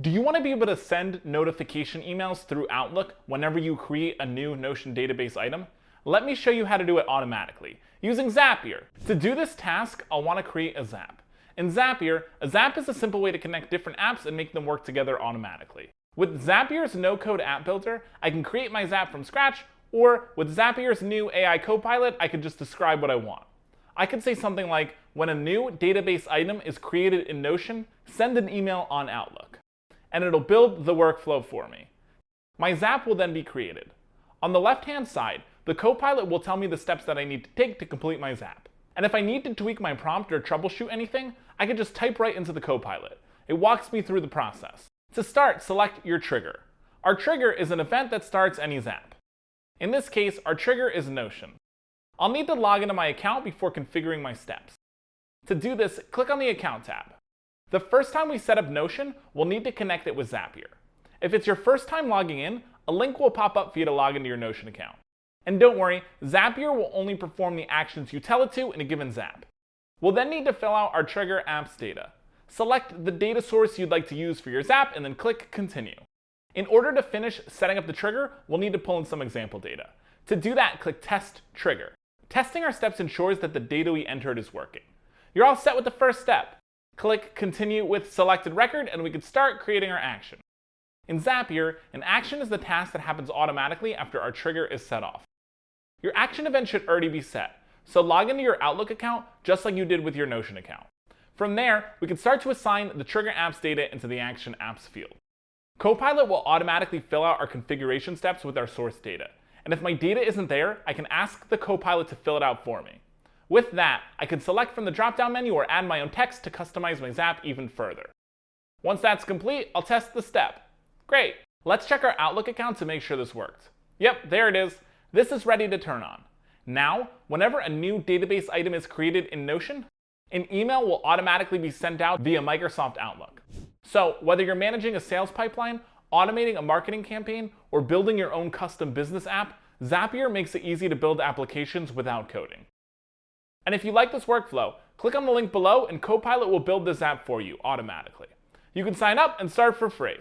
Do you want to be able to send notification emails through Outlook whenever you create a new Notion database item? Let me show you how to do it automatically using Zapier. To do this task, I'll want to create a Zap. In Zapier, a Zap is a simple way to connect different apps and make them work together automatically. With Zapier's no-code app builder, I can create my Zap from scratch, or with Zapier's new AI Copilot, I can just describe what I want. I could say something like, when a new database item is created in Notion, send an email on Outlook. And it'll build the workflow for me. My Zap will then be created. On the left-hand side, the Copilot will tell me the steps that I need to take to complete my Zap. And if I need to tweak my prompt or troubleshoot anything, I can just type right into the Copilot. It walks me through the process. To start, select your trigger. Our trigger is an event that starts any Zap. In this case, our trigger is Notion. I'll need to log into my account before configuring my steps. To do this, click on the Account tab. The first time we set up Notion, we'll need to connect it with Zapier. If it's your first time logging in, a link will pop up for you to log into your Notion account. And don't worry, Zapier will only perform the actions you tell it to in a given Zap. We'll then need to fill out our trigger app's data. Select the data source you'd like to use for your Zap and then click Continue. In order to finish setting up the trigger, we'll need to pull in some example data. To do that, click Test Trigger. Testing our steps ensures that the data we entered is working. You're all set with the first step. Click Continue with Selected Record and we can start creating our action. In Zapier, an action is the task that happens automatically after our trigger is set off. Your action event should already be set, so log into your Outlook account just like you did with your Notion account. From there, we can start to assign the trigger app's data into the Action Apps field. Copilot will automatically fill out our configuration steps with our source data, and if my data isn't there, I can ask the Copilot to fill it out for me. With that, I can select from the drop-down menu or add my own text to customize my Zap even further. Once that's complete, I'll test the step. Great! Let's check our Outlook account to make sure this worked. Yep, there it is. This is ready to turn on. Now, whenever a new database item is created in Notion, an email will automatically be sent out via Microsoft Outlook. So, whether you're managing a sales pipeline, automating a marketing campaign, or building your own custom business app, Zapier makes it easy to build applications without coding. And if you like this workflow, click on the link below and Copilot will build this app for you automatically. You can sign up and start for free.